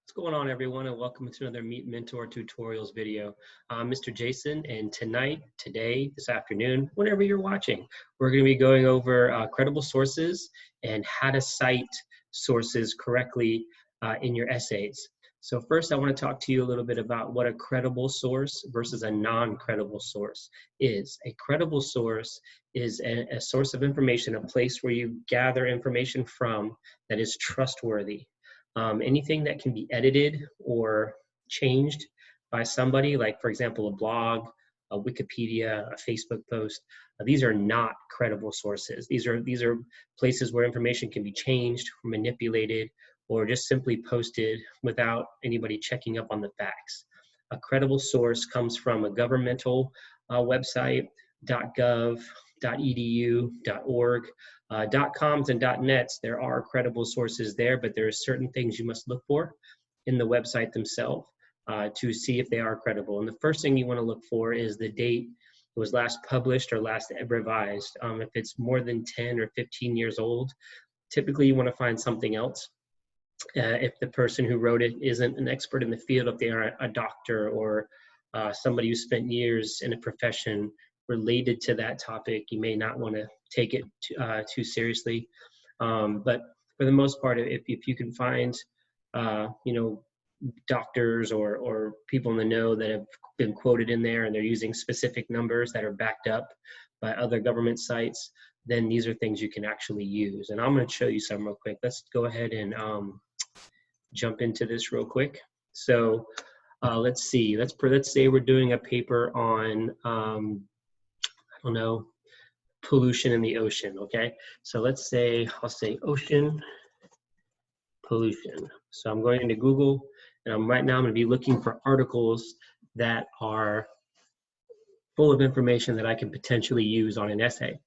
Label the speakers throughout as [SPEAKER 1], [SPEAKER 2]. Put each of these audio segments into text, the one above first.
[SPEAKER 1] What's going on, everyone, and welcome to another Meet Mentor Tutorials video. I'm Mr. Jason, and tonight, today, this afternoon, whenever you're watching, we're going to be going over credible sources and how to cite sources correctly in your essays. So first, I want to talk to you a little bit about what a credible source versus a non-credible source is. A credible source is a source of information, a place where you gather information from that is trustworthy. Anything that can be edited or changed by somebody, like for example, a blog, a Wikipedia, a Facebook post, these are not credible sources. These are places where information can be changed, manipulated, or just simply posted without anybody checking up on the facts. A credible source comes from a governmental website, .gov, .edu, .org, .coms and .nets. There are credible sources there, but there are certain things you must look for in the website themselves to see if they are credible. And the first thing you want to look for is the date it was last published or last revised. If it's more than 10 or 15 years old, typically you want to find something else. If the person who wrote it isn't an expert in the field, if they are a doctor or somebody who spent years in a profession related to that topic, you may not want to take it too seriously. But for the most part, if you can find, doctors or people in the know that have been quoted in there and they're using specific numbers that are backed up by other government sites, then these are things you can actually use. And I'm going to show you some real quick. Let's go ahead and jump into this real quick. So let's see. Let's say we're doing a paper on I don't know, pollution in the ocean. Okay. So let's say I'll say ocean pollution. So I'm going into Google, and right now I'm going to be looking for articles that are full of information that I can potentially use on an essay.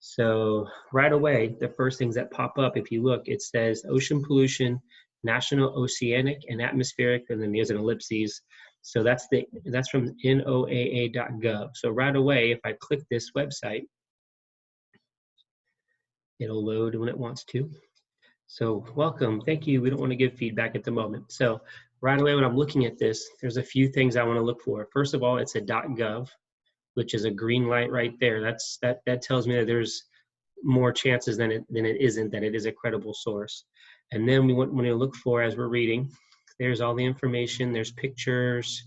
[SPEAKER 1] So right away, the first things that pop up, if you look, it says ocean pollution, national oceanic and atmospheric, and then there's an ellipses. So that's from NOAA.gov. So right away, if I click this website, it'll load when it wants to. So welcome, thank you. We don't want to give feedback at the moment. So right away, when I'm looking at this, there's a few things I want to look for. First of all, it's a .gov, which is a green light right there. That tells me that there's more chances than it isn't that it is a credible source. And then when you look for, as we're reading, there's all the information. There's pictures.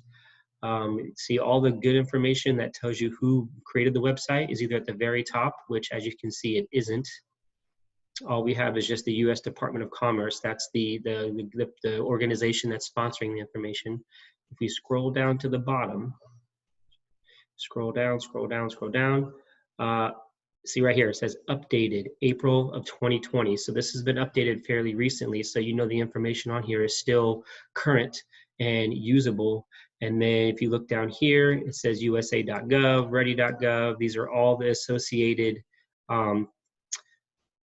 [SPEAKER 1] See all the good information that tells you who created the website is either at the very top, which as you can see, it isn't. All we have is just the U.S. Department of Commerce. That's the organization that's sponsoring the information. If we scroll down to the bottom, scroll down. See right here, it says updated April of 2020. So this has been updated fairly recently. So you know the information on here is still current and usable. And then if you look down here, it says USA.gov, ready.gov. These are all the associated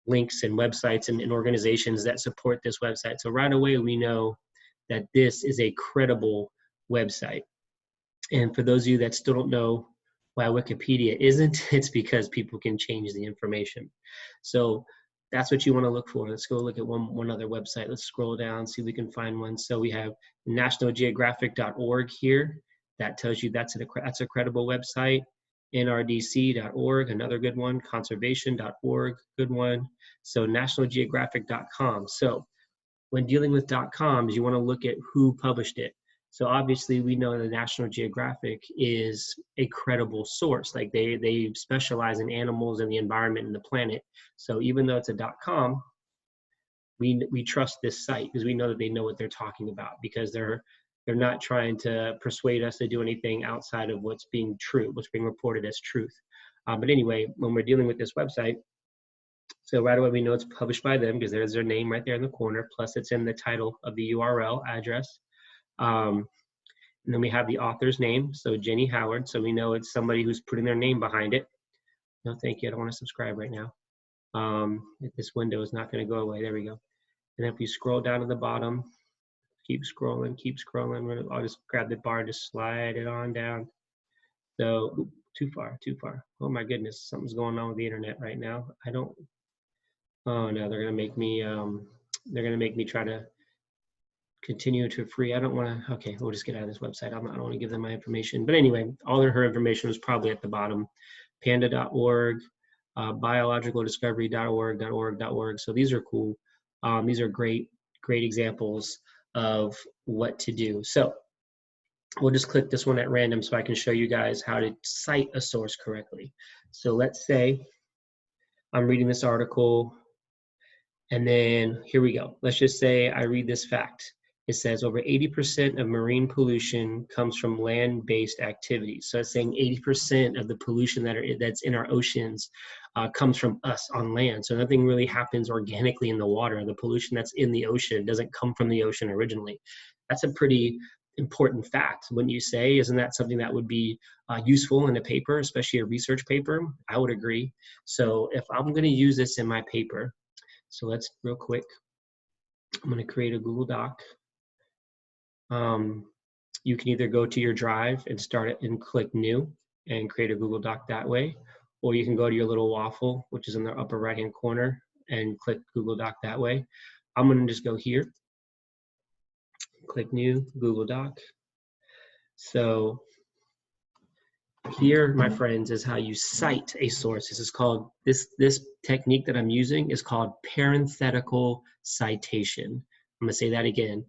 [SPEAKER 1] links and websites and organizations that support this website. So right away, we know that this is a credible website. And for those of you that still don't know why Wikipedia isn't, it's because people can change the information. So that's what you want to look for. Let's go look at one other website. Let's scroll down, see if we can find one. So we have nationalgeographic.org here. That tells you that's a credible website. NRDC.org, another good one. Conservation.org, good one. So nationalgeographic.com. So when dealing with .coms, you want to look at who published it. So obviously we know that National Geographic is a credible source. Like they specialize in animals and the environment and the planet. So even though it's a .com, we trust this site because we know that they know what they're talking about, because they're not trying to persuade us to do anything outside of what's being true, what's being reported as truth. But anyway, when we're dealing with this website, so right away we know it's published by them because there's their name right there in the corner, plus it's in the title of the URL address. And then we have the author's name, so Jenny Howard, so we know it's somebody who's putting their name behind it. No, thank you, I don't want to subscribe right now. This window is not going to go away, there we go. And if we scroll down to the bottom, keep scrolling. I'll just grab the bar and just slide it on down. So, too far. Oh my goodness, something's going on with the internet right now. Oh no, they're gonna make me try to continue to free. I don't want to, okay, we'll just get out of this website. I don't want to give them my information. But anyway, all of her information was probably at the bottom. Panda.org, biologicaldiscovery.org. So these are cool. These are great examples of what to do. So we'll just click this one at random so I can show you guys how to cite a source correctly. So let's say I'm reading this article, and then here we go. Let's just say I read this fact. It says over 80% of marine pollution comes from land-based activities. So it's saying 80% of the pollution that's in our oceans comes from us on land. So nothing really happens organically in the water. The pollution that's in the ocean doesn't come from the ocean originally. That's a pretty important fact, wouldn't you say? Isn't that something that would be useful in a paper, especially a research paper? I would agree. So if I'm going to use this in my paper, so let's real quick, I'm going to create a Google Doc. You can either go to your drive and start it and click new and create a Google Doc that way, or you can go to your little waffle, which is in the upper right hand corner, and click Google Doc that way. I'm going to just go here, click new, Google Doc. So here, my friends, is how you cite a source. This is called, this technique that I'm using is called parenthetical citation. I'm going to say that again,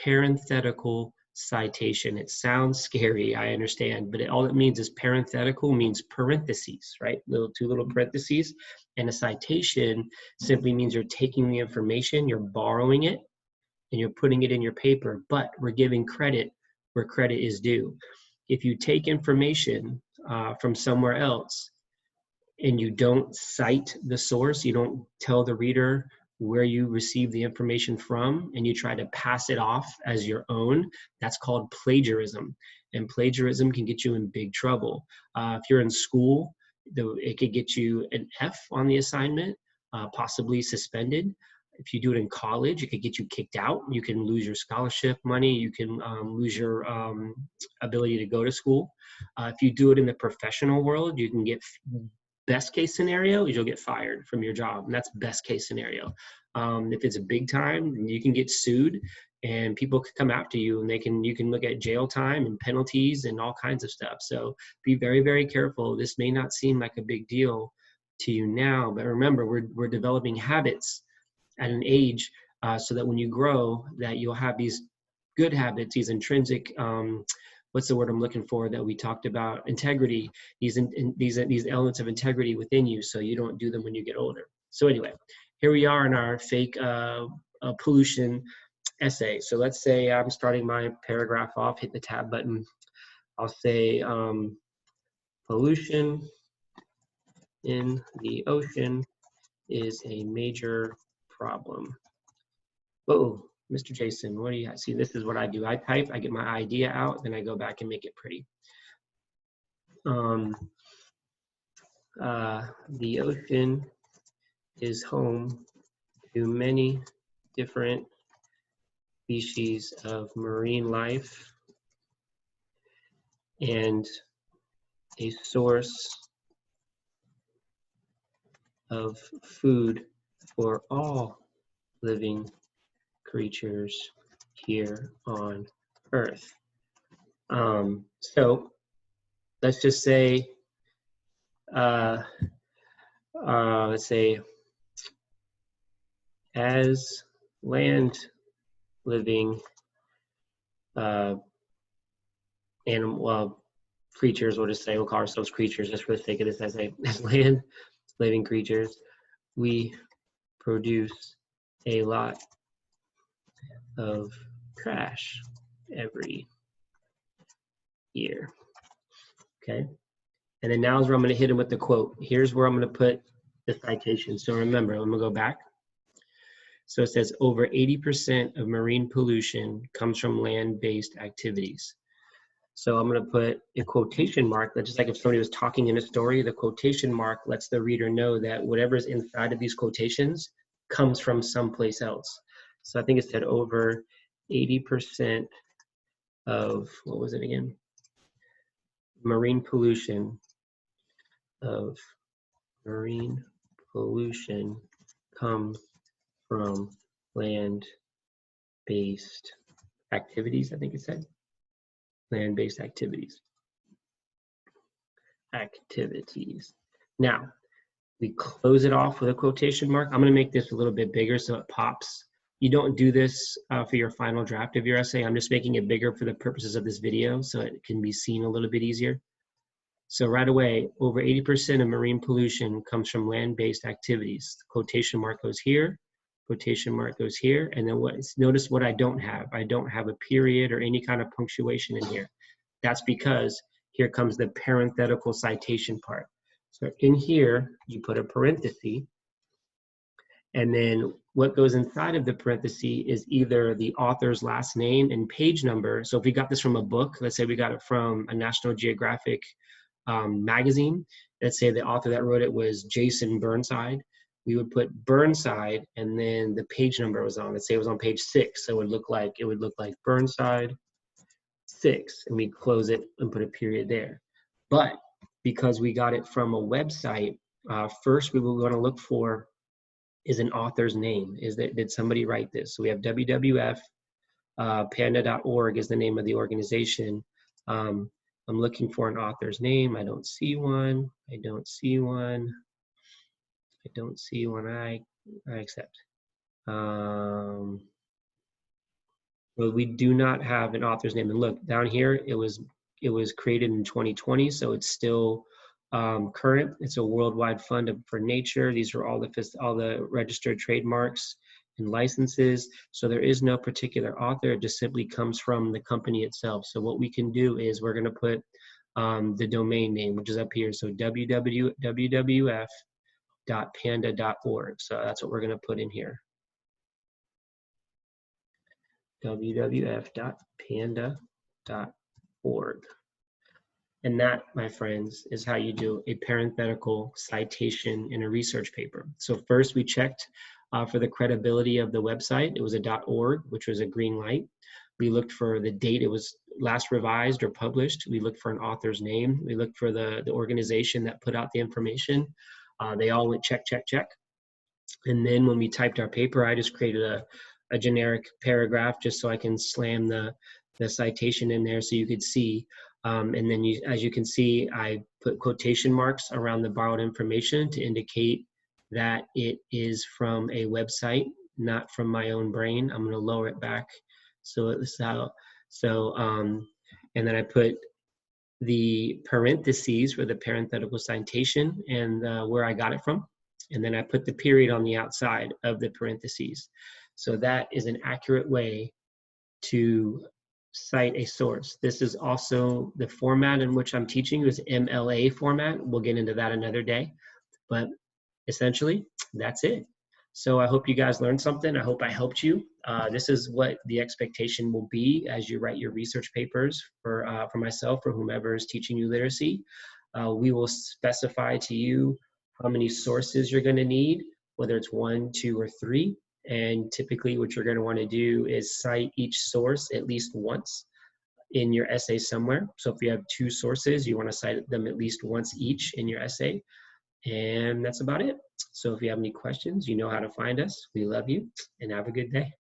[SPEAKER 1] parenthetical citation. It sounds scary, I understand, but all it means is parenthetical means parentheses, right? Two little parentheses. And a citation simply means you're taking the information, you're borrowing it, and you're putting it in your paper, but we're giving credit where credit is due. If you take information from somewhere else and you don't cite the source, you don't tell the reader where you received the information from, and you try to pass it off as your own, that's called plagiarism. And plagiarism can get you in big trouble. If you're in school, it could get you an F on the assignment, possibly suspended. If you do it in college, it could get you kicked out. You can lose your scholarship money. You can lose your ability to go to school. If you do it in the professional world, you can get, best case scenario is you'll get fired from your job, and that's best case scenario. If it's a big time, you can get sued, and people can come after you, and you can look at jail time and penalties and all kinds of stuff. So be very, very careful. This may not seem like a big deal to you now, but remember, we're developing habits at an age so that when you grow, that you'll have these good habits, these intrinsic, what's the word I'm looking for that we talked about? Integrity, these elements of integrity within you, so you don't do them when you get older. So anyway, here we are in our fake pollution essay. So let's say I'm starting my paragraph off, hit the tab button. I'll say pollution in the ocean is a major problem. Whoa, Mr. Jason, what do you have? See, this is what I do. I type, I get my idea out, then I go back and make it pretty. The ocean is home to many different species of marine life and a source of food for all living creatures here on Earth. So let's just say, let's say, as land living creatures, we'll just say, we'll call ourselves creatures just for the sake of this essay, as land living creatures, we produce a lot of trash every year. Okay, and then now is where I'm going to hit him with the quote. Here's where I'm going to put the citation. So remember, I'm going to go back. So it says over 80% of marine pollution comes from land-based activities. So I'm going to put a quotation mark, just like if somebody was talking in a story, the quotation mark lets the reader know that whatever's inside of these quotations comes from someplace else. So I think it said over 80% of, what was it again? Marine pollution comes from land-based activities, I think it said. Land-based activities. Activities. Now, we close it off with a quotation mark. I'm going to make this a little bit bigger so it pops. You don't do this for your final draft of your essay. I'm just making it bigger for the purposes of this video so it can be seen a little bit easier. So right away, over 80% of marine pollution comes from land-based activities. The quotation mark goes here, quotation mark goes here, and then notice what I don't have. I don't have a period or any kind of punctuation in here. That's because here comes the parenthetical citation part. So in here, you put a parenthesis, and then what goes inside of the parenthesis is either the author's last name and page number. So if we got this from a book, let's say we got it from a National Geographic magazine, let's say the author that wrote it was Jason Burnside, we would put Burnside and then the page number was on, let's say it was on page 6, so it would look like Burnside 6, and we close it and put a period there. But because we got it from a website, first we will want to look for is an author's name. Did somebody write this? So we have WWF, panda.org is the name of the organization. I'm looking for an author's name. I don't see one. I don't see one. I don't see one. I accept. Well, we do not have an author's name. And look, down here, it was created in 2020, so it's still current. It's a worldwide fund for nature. These are all the registered trademarks and licenses. So there is no particular author. It just simply comes from the company itself. So what we can do is we're going to put the domain name, which is up here. So www.panda.org. So that's what we're going to put in here. www.panda.org. And that, my friends, is how you do a parenthetical citation in a research paper. So first we checked for the credibility of the website. It was a .org, which was a green light. We looked for the date it was last revised or published. We looked for an author's name. We looked for the organization that put out the information. They all went check, check, check. And then when we typed our paper, I just created a generic paragraph just so I can slam the citation in there so you could see. And then as you can see, I put quotation marks around the borrowed information to indicate that it is from a website, not from my own brain. I'm going to lower it back. So this is how, and then I put the parentheses for the parenthetical citation and where I got it from. And then I put the period on the outside of the parentheses. So that is an accurate way to cite a source. This is also the format in which I'm teaching is MLA format. We'll get into that another day, but essentially that's it. So I hope you guys learned something. I hope I helped you. This is what the expectation will be as you write your research papers for myself or whomever is teaching you literacy. We will specify to you how many sources you're going to need, whether it's 1, 2, or 3. And typically what you're going to want to do is cite each source at least once in your essay somewhere. So if you have 2 sources, you want to cite them at least once each in your essay. And that's about it. So if you have any questions, you know how to find us. We love you and have a good day.